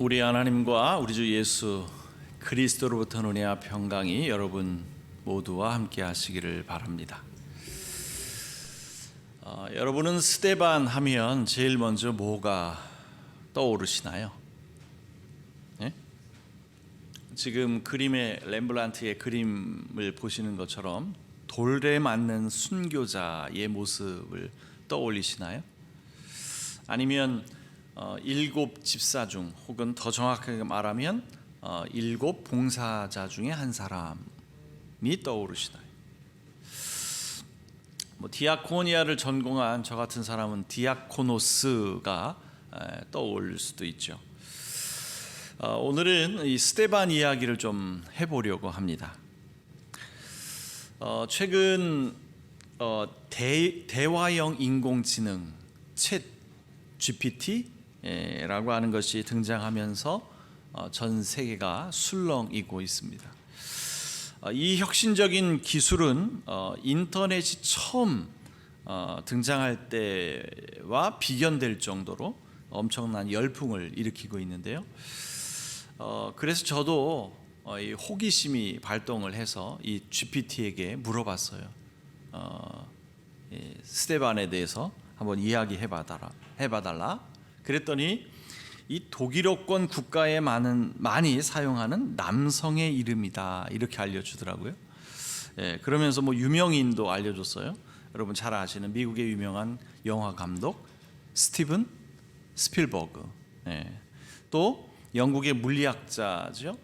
우리 하나님과 우리 주 예수 그리스도로부터 은혜와 평강이 여러분 모두와 함께 하시기를 바랍니다. 여러분은 스데반 하면 제일 먼저 뭐가 떠오르시나요? 네? 지금 그림의 렘블란트의 그림을 보시는 것처럼 돌에 맞는 순교자의 모습을 떠올리시나요? 아니면 일곱 집사 중, 혹은 더 정확하게 말하면 일곱 봉사자 중에 한 사람이 떠오르시나요? 디아코니아를 전공한 저 같은 사람은 디아코노스가 떠올릴 수도 있죠. 오늘은 이 스데반 이야기를 좀 해보려고 합니다. 최근 대화형 인공지능 챗 GPT라고 하는 것이 등장하면서 전 세계가 술렁이고 있습니다. 이 혁신적인 기술은 인터넷이 처음 등장할 때와 비견될 정도로 엄청난 열풍을 일으키고 있는데요. 그래서 저도 이 호기심이 발동을 해서 이 GPT에게 물어봤어요. 스데반에 대해서 한번 해봐달라. 그랬더니 이 독일어권 국가에 많이 사용하는 남성의 이름이다, 이렇게 알려주더라고요. 그러면서 유명인도 알려줬어요. 여러분 잘 아시는 미국의 유명한 영화 감독 스티븐 스필버그, 또 영국의 물리학자죠,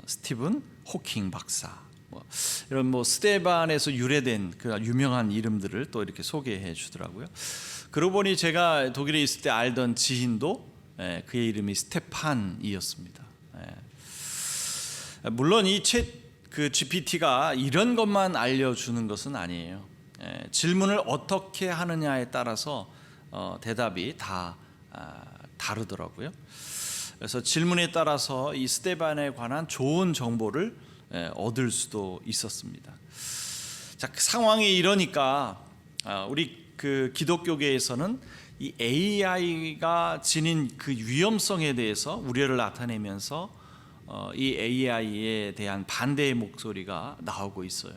스티븐 호킹 박사, 이런 스데반에서 유래된 그 유명한 이름들을 또 이렇게 소개해 주더라고요. 그러고 보니 제가 독일에 있을 때 알던 지인도 그의 이름이 스테판이었습니다. 물론 이 GPT가 이런 것만 알려주는 것은 아니에요. 질문을 어떻게 하느냐에 따라서 대답이 다 다르더라고요. 그래서 질문에 따라서 이 스데반에 관한 좋은 정보를 얻을 수도 있었습니다. 자, 그 상황이 이러니까 우리 그 기독교계에서는 이 AI가 지닌 그 위험성에 대해서 우려를 나타내면서 이 AI에 대한 반대의 목소리가 나오고 있어요.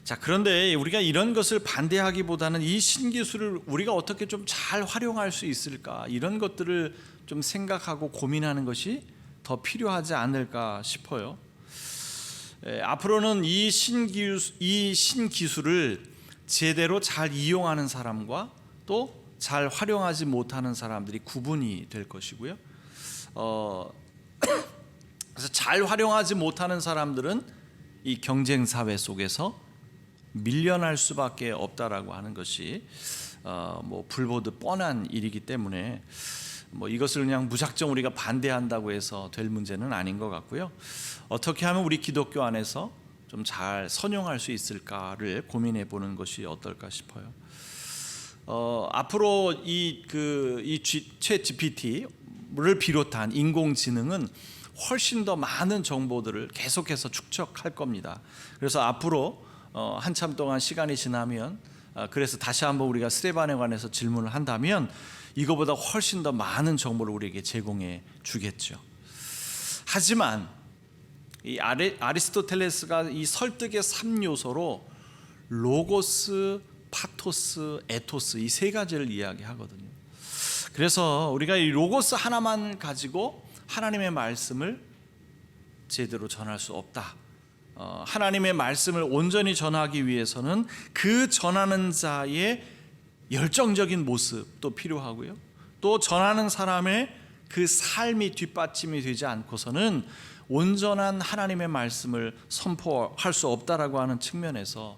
자, 그런데 우리가 이런 것을 반대하기보다는 이 신기술을 우리가 어떻게 좀 잘 활용할 수 있을까, 이런 것들을 좀 생각하고 고민하는 것이 더 필요하지 않을까 싶어요. 앞으로는 이 신기술을 제대로 잘 이용하는 사람과 또 잘 활용하지 못하는 사람들이 구분이 될 것이고요. 그래서 잘 활용하지 못하는 사람들은 이 경쟁 사회 속에서 밀려날 수밖에 없다라고 하는 것이 불보듯 뻔한 일이기 때문에 이것을 그냥 무작정 우리가 반대한다고 해서 될 문제는 아닌 것 같고요. 어떻게 하면 우리 기독교 안에서 좀 잘 선용할 수 있을까를 고민해 보는 것이 어떨까 싶어요. 앞으로 이 챗 GPT를 비롯한 인공지능은 훨씬 더 많은 정보들을 계속해서 축적할 겁니다. 그래서 앞으로 한참 동안 시간이 지나면, 그래서 다시 한번 우리가 스데반에 관해서 질문을 한다면 이거보다 훨씬 더 많은 정보를 우리에게 제공해 주겠죠. 하지만 이 아리스토텔레스가 이 설득의 3요소로 로고스, 파토스, 에토스, 이 세 가지를 이야기하거든요. 그래서 우리가 이 로고스 하나만 가지고 하나님의 말씀을 제대로 전할 수 없다. 하나님의 말씀을 온전히 전하기 위해서는 그 전하는 자의 열정적인 모습도 필요하고요. 또 전하는 사람의 그 삶이 뒷받침이 되지 않고서는 온전한 하나님의 말씀을 선포할 수 없다라고 하는 측면에서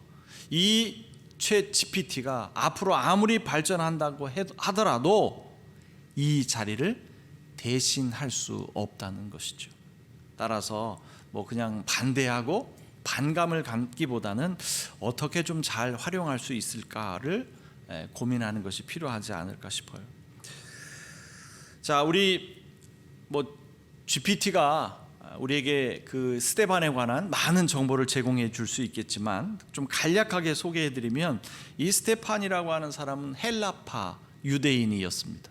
이 챗 GPT가 앞으로 아무리 발전한다고 하더라도 이 자리를 대신할 수 없다는 것이죠. 따라서 그냥 반대하고 반감을 갖기보다는 어떻게 좀 잘 활용할 수 있을까를 고민하는 것이 필요하지 않을까 싶어요. 자, 우리 GPT가 우리에게 그 스데반에 관한 많은 정보를 제공해 줄 수 있겠지만 좀 간략하게 소개해 드리면, 이 스테판이라고 하는 사람은 헬라파 유대인이었습니다.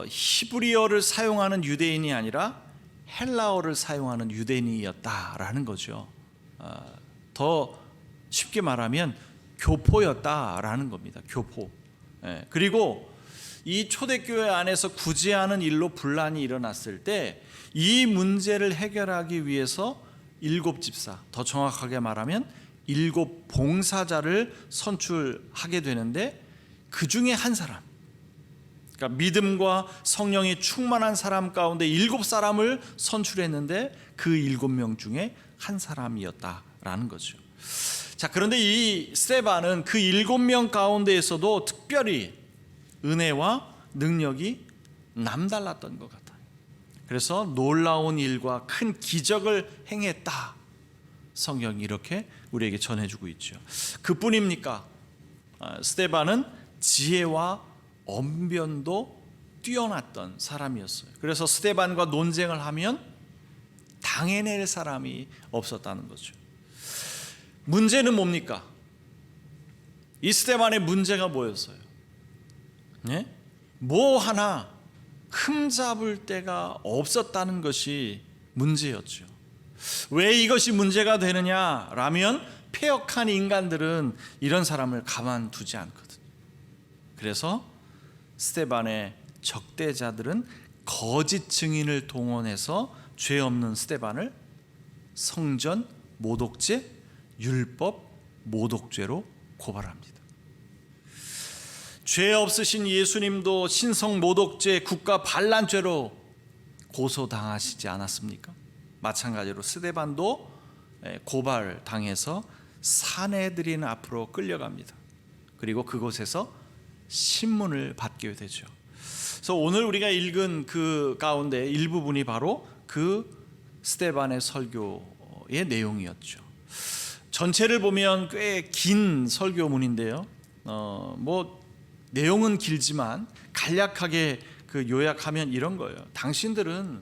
히브리어를 사용하는 유대인이 아니라 헬라어를 사용하는 유대인이었다라는 거죠. 더 쉽게 말하면 교포였다라는 겁니다. 교포. 그리고 이 초대교회 안에서 구제하는 일로 분란이 일어났을 때 이 문제를 해결하기 위해서 7집사, 더 정확하게 말하면 7 봉사자를 선출하게 되는데, 그 중에 한 사람, 그러니까 믿음과 성령이 충만한 사람 가운데 7사람을 선출했는데 그 7명 중에 한 사람이었다라는 거죠. 자, 그런데 이 스데반은 그 7명 가운데에서도 특별히 은혜와 능력이 남달랐던 것 같아요. 그래서 놀라운 일과 큰 기적을 행했다, 성경이 이렇게 우리에게 전해주고 있죠. 그뿐입니까? 스데반은 지혜와 언변도 뛰어났던 사람이었어요. 그래서 스데반과 논쟁을 하면 당해낼 사람이 없었다는 거죠. 문제는 뭡니까? 이 스데반의 문제가 뭐였어요? 네? 뭐 하나 흠잡을 데가 없었다는 것이 문제였죠. 왜 이것이 문제가 되느냐라면 패역한 인간들은 이런 사람을 가만두지 않거든요. 그래서 스데반의 적대자들은 거짓 증인을 동원해서 죄 없는 스데반을 성전 모독죄, 율법 모독죄로 고발합니다. 죄 없으신 예수님도 신성 모독죄, 국가 반란죄로 고소당하시지 않았습니까? 마찬가지로 스데반도 고발당해서 사내들인 앞으로 끌려갑니다. 그리고 그곳에서 신문을 받게 되죠. 그래서 오늘 우리가 읽은 그 가운데 일부분이 바로 그 스데반의 설교의 내용이었죠. 전체를 보면 꽤 긴 설교문인데요. 내용은 길지만 간략하게 그 요약하면 이런 거예요. 당신들은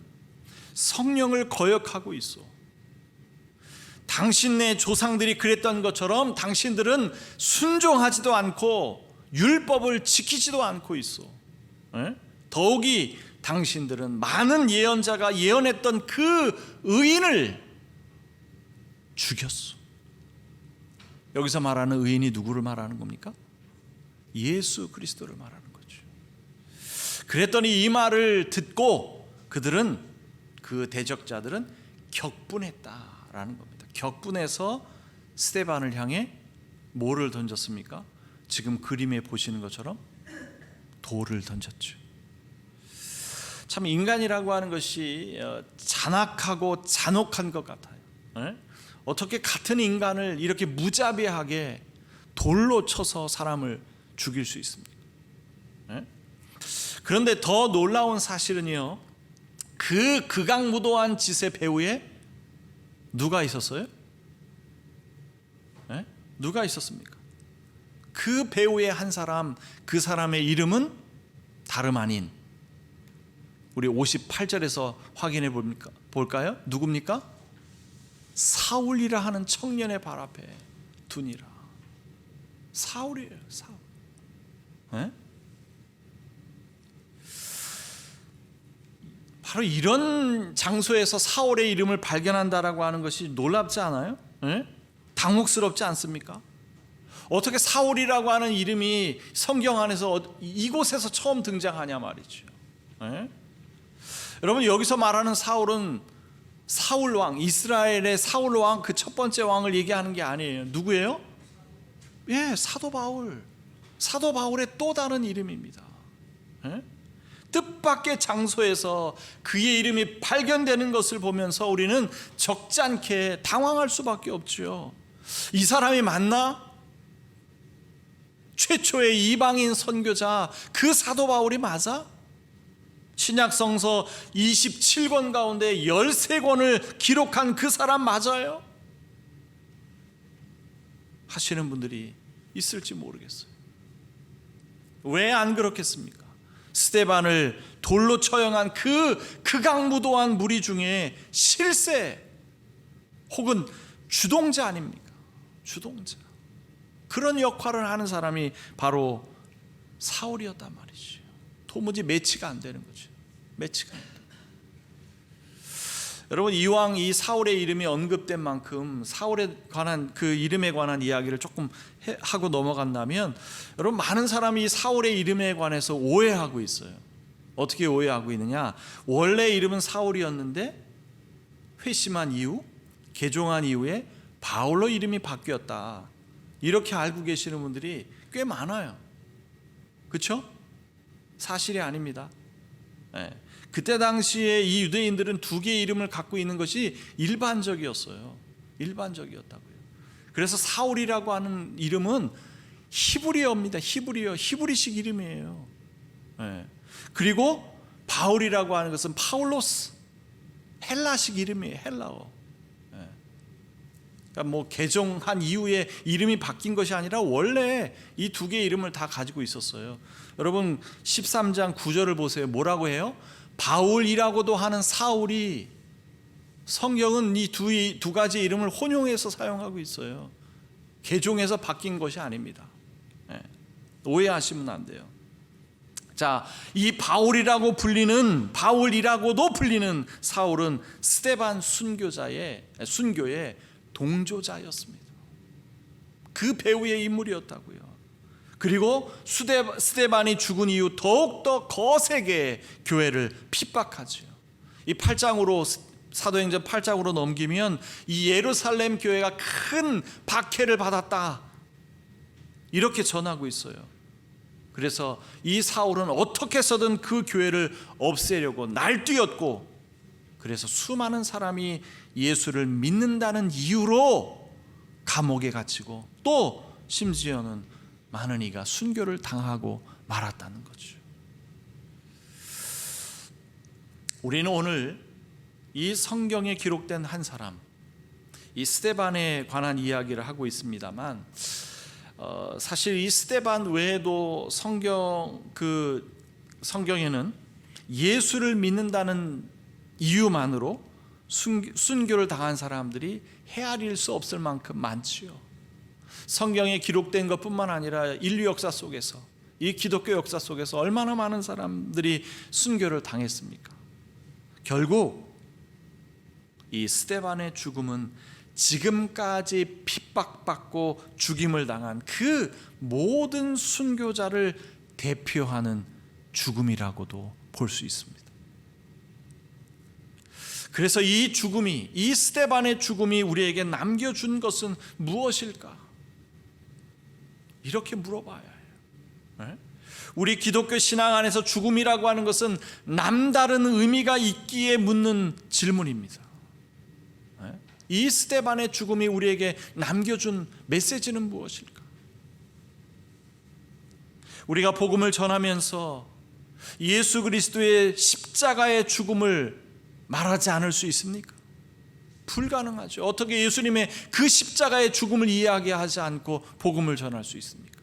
성령을 거역하고 있어. 당신네 조상들이 그랬던 것처럼 당신들은 순종하지도 않고 율법을 지키지도 않고 있어. 더욱이 당신들은 많은 예언자가 예언했던 그 의인을 죽였어. 여기서 말하는 의인이 누구를 말하는 겁니까? 예수 그리스도를 말하는 거죠. 그랬더니 이 말을 듣고 그들은, 그 대적자들은 격분했다라는 겁니다. 격분해서 스데반을 향해 뭐를 던졌습니까? 지금 그림에 보시는 것처럼 돌을 던졌죠. 참 인간이라고 하는 것이 잔악하고 잔혹한 것 같아요. 어떻게 같은 인간을 이렇게 무자비하게 돌로 쳐서 사람을 죽일 수 있습니까? 그런데 더 놀라운 사실은요, 그 극악무도한 짓의 배후에 누가 있었어요? 누가 있었습니까? 그 배후에 한 사람, 그 사람의 이름은 다름 아닌, 우리 58절에서 확인해 볼까요? 누굽니까? 사울이라 하는 청년의 발 앞에 두니라. 사울이에요, 사울. 바로 이런 장소에서 사울의 이름을 발견한다라고 하는 것이 놀랍지 않아요? 당혹스럽지 않습니까? 어떻게 사울이라고 하는 이름이 성경 안에서 이곳에서 처음 등장하냐 말이죠. 여러분, 여기서 말하는 사울은 사울 왕, 이스라엘의 사울 왕, 그 첫 번째 왕을 얘기하는 게 아니에요. 누구예요? 사도 바울. 사도 바울의 또 다른 이름입니다. 뜻밖의 장소에서 그의 이름이 발견되는 것을 보면서 우리는 적잖게 당황할 수밖에 없죠. 이 사람이 맞나? 최초의 이방인 선교자 그 사도 바울이 맞아? 신약성서 27권 가운데 13권을 기록한 그 사람 맞아요? 하시는 분들이 있을지 모르겠어요. 왜 안 그렇겠습니까? 스데반을 돌로 처형한 그 극악무도한 무리 중에 실세 혹은 주동자 아닙니까? 주동자. 그런 역할을 하는 사람이 바로 사울이었단 말이죠. 도무지 매치가 안 되는 거죠. 매치가 안 돼요. 여러분, 이왕 이 사울의 이름이 언급된 만큼 사울에 관한 그 이름에 관한 이야기를 조금 하고 넘어간다면, 여러분, 많은 사람이 사울의 이름에 관해서 오해하고 있어요. 어떻게 오해하고 있느냐? 원래 이름은 사울이었는데 회심한 이후, 개종한 이후에 바울로 이름이 바뀌었다, 이렇게 알고 계시는 분들이 꽤 많아요. 그렇죠? 사실이 아닙니다. 네. 그때 당시에 이 유대인들은 두 개의 이름을 갖고 있는 것이 일반적이었어요. 일반적이었다고요. 그래서 사울이라고 하는 이름은 히브리어입니다. 히브리식 이름이에요. 네. 그리고 바울이라고 하는 것은 파울로스, 헬라식 이름이에요. 헬라어. 네. 그러니까 뭐 개종한 이후에 이름이 바뀐 것이 아니라 원래 이 두 개의 이름을 다 가지고 있었어요. 여러분, 13장 9절을 보세요. 뭐라고 해요? 바울이라고도 하는 사울이, 성경은 이 두 가지 이름을 혼용해서 사용하고 있어요. 개종해서 바뀐 것이 아닙니다. 네. 오해하시면 안 돼요. 자, 이 바울이라고도 불리는 사울은 스데반 순교의 동조자였습니다. 그 배후의 인물이었다고요. 그리고 스데반이 죽은 이후 더욱더 거세게 교회를 핍박하죠. 이 8장으로, 사도행전 8장으로 넘기면 이 예루살렘 교회가 큰 박해를 받았다, 이렇게 전하고 있어요. 그래서 이 사울은 어떻게 해서든 그 교회를 없애려고 날뛰었고, 그래서 수많은 사람이 예수를 믿는다는 이유로 감옥에 갇히고, 또 심지어는 많은 이가 순교를 당하고 말았다는 거죠. 우리는 오늘 이 성경에 기록된 한 사람, 이 스데반에 관한 이야기를 하고 있습니다만, 사실 이 스데반 외에도 성경에는 예수를 믿는다는 이유만으로 순교를 당한 사람들이 헤아릴 수 없을 만큼 많지요. 성경에 기록된 것뿐만 아니라 인류 역사 속에서, 이 기독교 역사 속에서 얼마나 많은 사람들이 순교를 당했습니까? 결국 이 스데반의 죽음은 지금까지 핍박받고 죽임을 당한 그 모든 순교자를 대표하는 죽음이라고도 볼 수 있습니다. 그래서 이 스데반의 죽음이 우리에게 남겨준 것은 무엇일까? 이렇게 물어봐야 해요. 우리 기독교 신앙 안에서 죽음이라고 하는 것은 남다른 의미가 있기에 묻는 질문입니다. 이 스데반의 죽음이 우리에게 남겨준 메시지는 무엇일까? 우리가 복음을 전하면서 예수 그리스도의 십자가의 죽음을 말하지 않을 수 있습니까? 불가능하죠. 어떻게 예수님의 그 십자가의 죽음을 이야기하지 않고 복음을 전할 수 있습니까?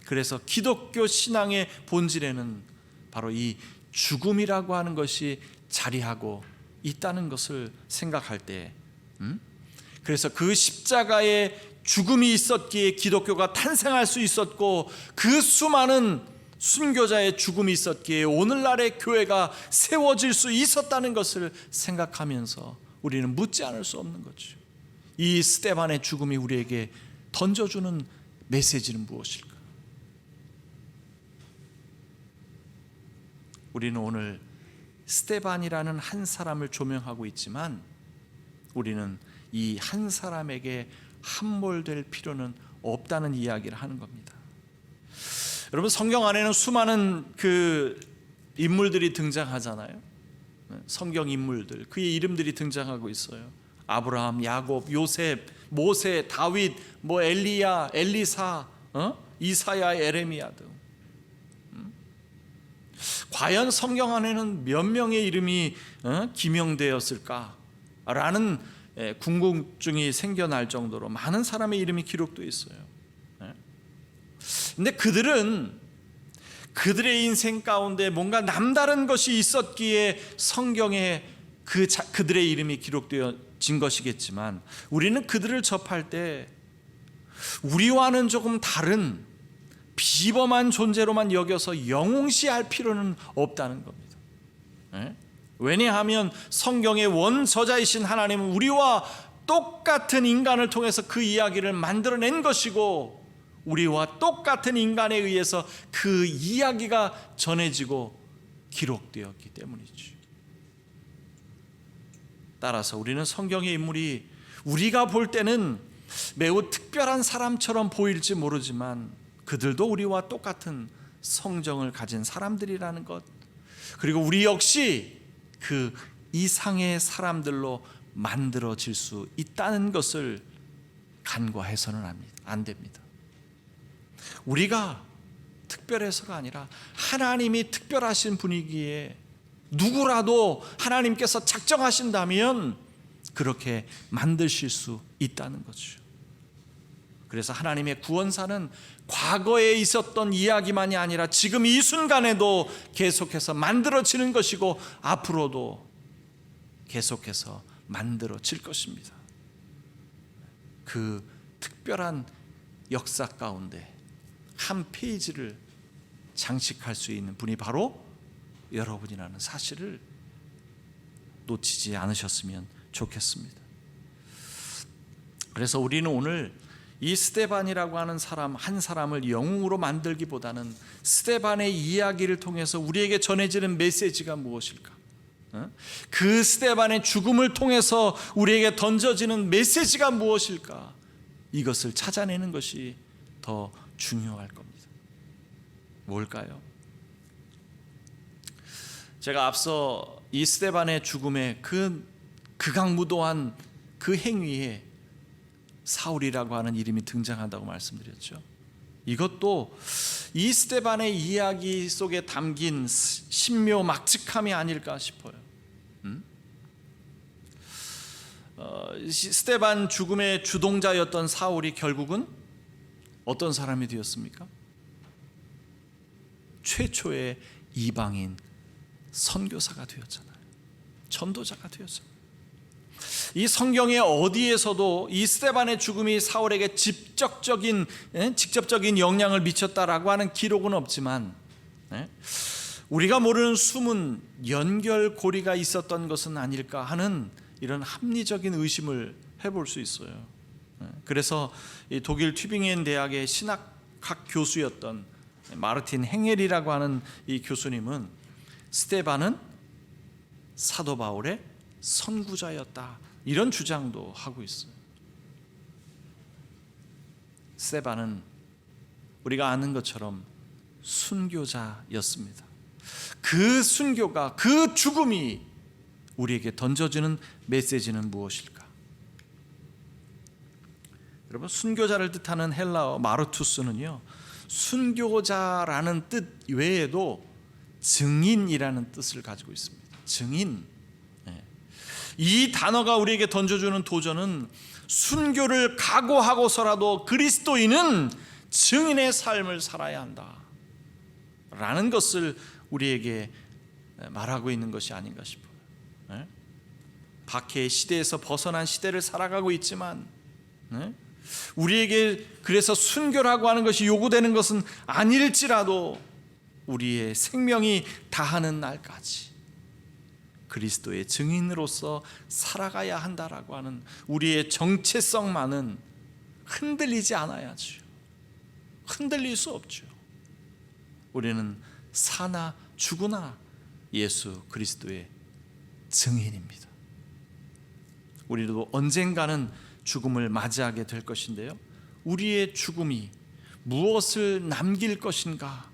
그래서 기독교 신앙의 본질에는 바로 이 죽음이라고 하는 것이 자리하고 있다는 것을 생각할 때, 그래서 그 십자가의 죽음이 있었기에 기독교가 탄생할 수 있었고, 그 수많은 순교자의 죽음이 있었기에 오늘날의 교회가 세워질 수 있었다는 것을 생각하면서 우리는 묻지 않을 수 없는 거죠. 이 스데반의 죽음이 우리에게 던져주는 메시지는 무엇일까? 우리는 오늘 스데반이라는 한 사람을 조명하고 있지만, 우리는 이 한 사람에게 함몰될 필요는 없다는 이야기를 하는 겁니다. 여러분, 성경 안에는 수많은 그 인물들이 등장하잖아요. 성경 인물들, 그의 이름들이 등장하고 있어요. 아브라함, 야곱, 요셉, 모세, 다윗, 엘리야, 엘리사, 이사야, 에레미야 등. 과연 성경 안에는 몇 명의 이름이 기명되었을까라는 궁금증이 생겨날 정도로 많은 사람의 이름이 기록되어 있어요. 근데 그들은 그들의 인생 가운데 뭔가 남다른 것이 있었기에 성경에 그들의 이름이 기록되어진 것이겠지만, 우리는 그들을 접할 때 우리와는 조금 다른 비범한 존재로만 여겨서 영웅시할 필요는 없다는 겁니다. 왜냐하면 성경의 원저자이신 하나님은 우리와 똑같은 인간을 통해서 그 이야기를 만들어낸 것이고, 우리와 똑같은 인간에 의해서 그 이야기가 전해지고 기록되었기 때문이죠. 따라서 우리는 성경의 인물이 우리가 볼 때는 매우 특별한 사람처럼 보일지 모르지만 그들도 우리와 똑같은 성정을 가진 사람들이라는 것, 그리고 우리 역시 그 이상의 사람들로 만들어질 수 있다는 것을 간과해서는 안 됩니다. 우리가 특별해서가 아니라 하나님이 특별하신 분위기에 누구라도 하나님께서 작정하신다면 그렇게 만드실 수 있다는 거죠. 그래서 하나님의 구원사는 과거에 있었던 이야기만이 아니라 지금 이 순간에도 계속해서 만들어지는 것이고 앞으로도 계속해서 만들어질 것입니다. 그 특별한 역사 가운데 한 페이지를 장식할 수 있는 분이 바로 여러분이라는 사실을 놓치지 않으셨으면 좋겠습니다. 그래서 우리는 오늘 이 스데반이라고 하는 사람 한 사람을 영웅으로 만들기보다는 스데반의 이야기를 통해서 우리에게 전해지는 메시지가 무엇일까? 그 스데반의 죽음을 통해서 우리에게 던져지는 메시지가 무엇일까? 이것을 찾아내는 것이 더 중요할 겁니다. 뭘까요? 제가 앞서 이 스데반의 죽음의 그 극악무도한 그 행위에 사울이라고 하는 이름이 등장한다고 말씀드렸죠. 이것도 이 스데반의 이야기 속에 담긴 신묘막측함이 아닐까 싶어요. 스데반 죽음의 주동자였던 사울이 결국은 어떤 사람이 되었습니까? 최초의 이방인 선교사가 되었잖아요. 전도자가 되었잖아요. 이 성경의 어디에서도 이 스데반의 죽음이 사울에게 직접적인 영향을 미쳤다라고 하는 기록은 없지만, 우리가 모르는 숨은 연결고리가 있었던 것은 아닐까 하는 이런 합리적인 의심을 해볼 수 있어요. 그래서 이 독일 튜빙엔 대학의 신학학 교수였던 마르틴 행헬이라고 하는 이 교수님은 스데반은 사도 바울의 선구자였다, 이런 주장도 하고 있어요. 스데반은 우리가 아는 것처럼 순교자였습니다. 그 순교가, 그 죽음이 우리에게 던져주는 메시지는 무엇일까? 여러분, 순교자를 뜻하는 헬라어 마르투스는요, 순교자라는 뜻 외에도 증인이라는 뜻을 가지고 있습니다. 증인. 이 단어가 우리에게 던져주는 도전은 순교를 각오하고서라도 그리스도인은 증인의 삶을 살아야 한다 라는 것을 우리에게 말하고 있는 것이 아닌가 싶어요. 박해의 시대에서 벗어난 시대를 살아가고 있지만 우리에게 그래서 순교라고 하는 것이 요구되는 것은 아닐지라도 우리의 생명이 다하는 날까지 그리스도의 증인으로서 살아가야 한다라고 하는 우리의 정체성만은 흔들리지 않아야죠. 흔들릴 수 없죠. 우리는 사나 죽으나 예수 그리스도의 증인입니다. 우리도 언젠가는 죽음을 맞이하게 될 것인데요, 우리의 죽음이 무엇을 남길 것인가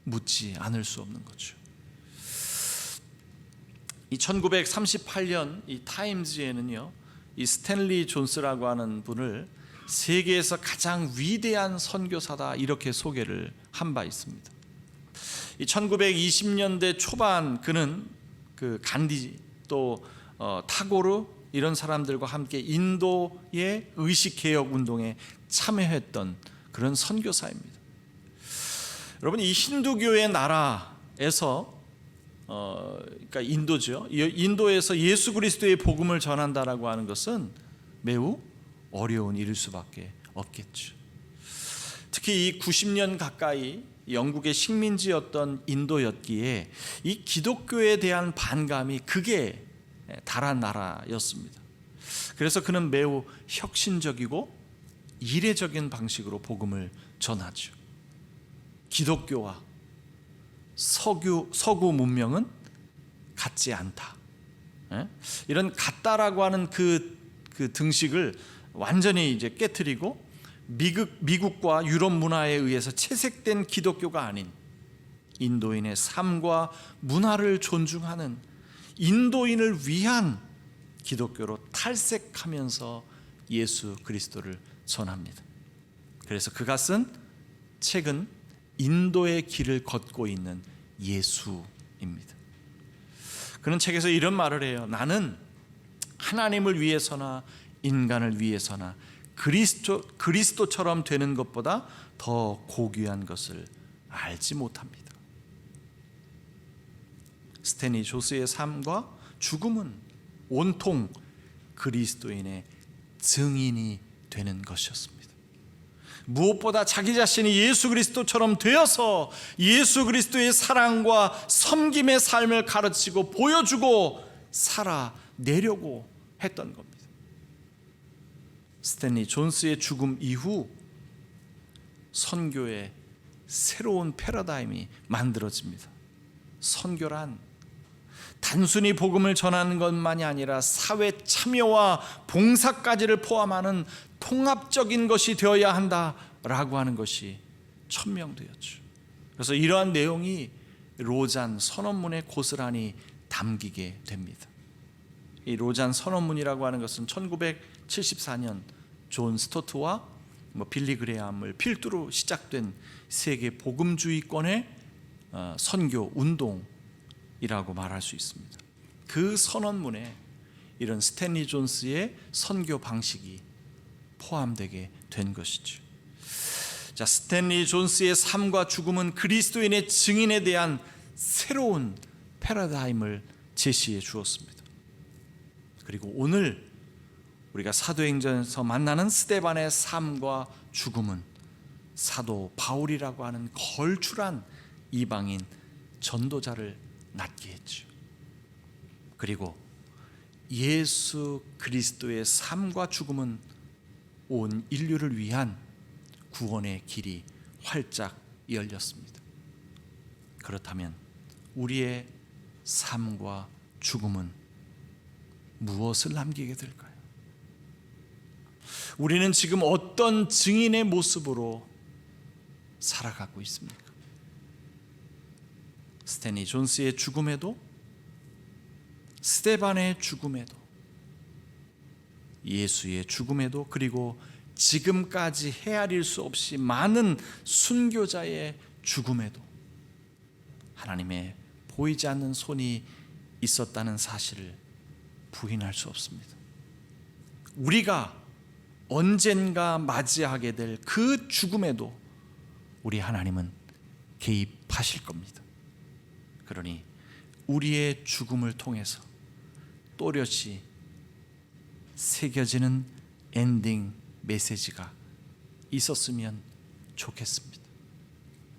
묻지 않을 수 없는 거죠. 이 1938년 이 타임즈에는요, 이 스탠리 존스라고 하는 분을 세계에서 가장 위대한 선교사다 이렇게 소개를 한 바 있습니다. 이 1920년대 초반 그는 그 간디 또 타고르 이런 사람들과 함께 인도의 의식개혁 운동에 참여했던 그런 선교사입니다. 여러분, 이 힌두교의 나라에서 그러니까 인도죠. 인도에서 예수 그리스도의 복음을 전한다라고 하는 것은 매우 어려운 일일 수밖에 없겠죠. 특히 특히 이 90년 가까이 영국의 식민지였던 인도였기에 이 기독교에 대한 반감이 극에 달한 나라였습니다. 그래서 그는 매우 혁신적이고 이례적인 방식으로 복음을 전하죠. 기독교와 서구 문명은 같지 않다. 이런 같다라고 하는 그 등식을 완전히 이제 깨트리고 미국과 유럽 문화에 의해서 채색된 기독교가 아닌 인도인의 삶과 문화를 존중하는 인도인을 위한 기독교로 탈색하면서 예수 그리스도를 전합니다. 그래서 그가 쓴 책은 인도의 길을 걷고 있는 예수입니다. 그는 책에서 이런 말을 해요. 나는 하나님을 위해서나 인간을 위해서나 그리스도처럼 되는 것보다 더 고귀한 것을 알지 못합니다. 스탠리 존스의 삶과 죽음은 온통 그리스도인의 증인이 되는 것이었습니다. 무엇보다 자기 자신이 예수 그리스도처럼 되어서 예수 그리스도의 사랑과 섬김의 삶을 가르치고 보여주고 살아내려고 했던 겁니다. 스탠리 존스의 죽음 이후 선교의 새로운 패러다임이 만들어집니다. 선교란 단순히 복음을 전하는 것만이 아니라 사회 참여와 봉사까지를 포함하는 통합적인 것이 되어야 한다라고 하는 것이 천명되었죠. 그래서 이러한 내용이 로잔 선언문에 고스란히 담기게 됩니다. 이 로잔 선언문이라고 하는 것은 1974년 존 스토트와 빌리 그레함을 필두로 시작된 세계 복음주의권의 선교 운동이라고 말할 수 있습니다. 그 선언문에 이런 스탠리 존스의 선교 방식이 포함되게 된 것이죠. 자, 스탠리 존스의 삶과 죽음은 그리스도인의 증인에 대한 새로운 패러다임을 제시해 주었습니다. 그리고 오늘 우리가 사도행전에서 만나는 스데반의 삶과 죽음은 사도 바울이라고 하는 걸출한 이방인 전도자를 낳게 했죠. 그리고 예수 그리스도의 삶과 죽음은 온 인류를 위한 구원의 길이 활짝 열렸습니다. 그렇다면 우리의 삶과 죽음은 무엇을 남기게 될까요? 우리는 지금 어떤 증인의 모습으로 살아가고 있습니까? 스탠리 존스의 죽음에도, 스데반의 죽음에도, 예수의 죽음에도, 그리고 지금까지 헤아릴 수 없이 많은 순교자의 죽음에도 하나님의 보이지 않는 손이 있었다는 사실을 부인할 수 없습니다. 우리가 언젠가 맞이하게 될 그 죽음에도 우리 하나님은 개입하실 겁니다. 그러니 우리의 죽음을 통해서 또렷이 새겨지는 엔딩 메시지가 있었으면 좋겠습니다.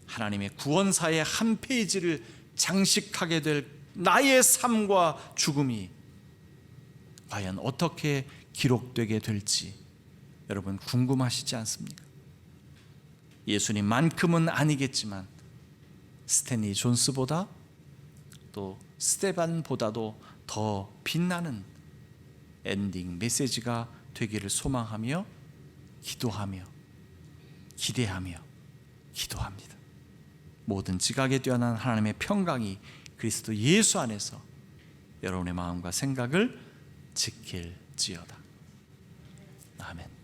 하나님의 구원사의 한 페이지를 장식하게 될 나의 삶과 죽음이 과연 어떻게 기록되게 될지 여러분 궁금하시지 않습니까? 예수님만큼은 아니겠지만 스탠리 존스보다 또 스데반보다도 더 빛나는 엔딩 메시지가 되기를 소망하며 기도하며 기대하며 기도합니다. 모든 지각에 뛰어난 하나님의 평강이 그리스도 예수 안에서 여러분의 마음과 생각을 지킬지어다. 아멘.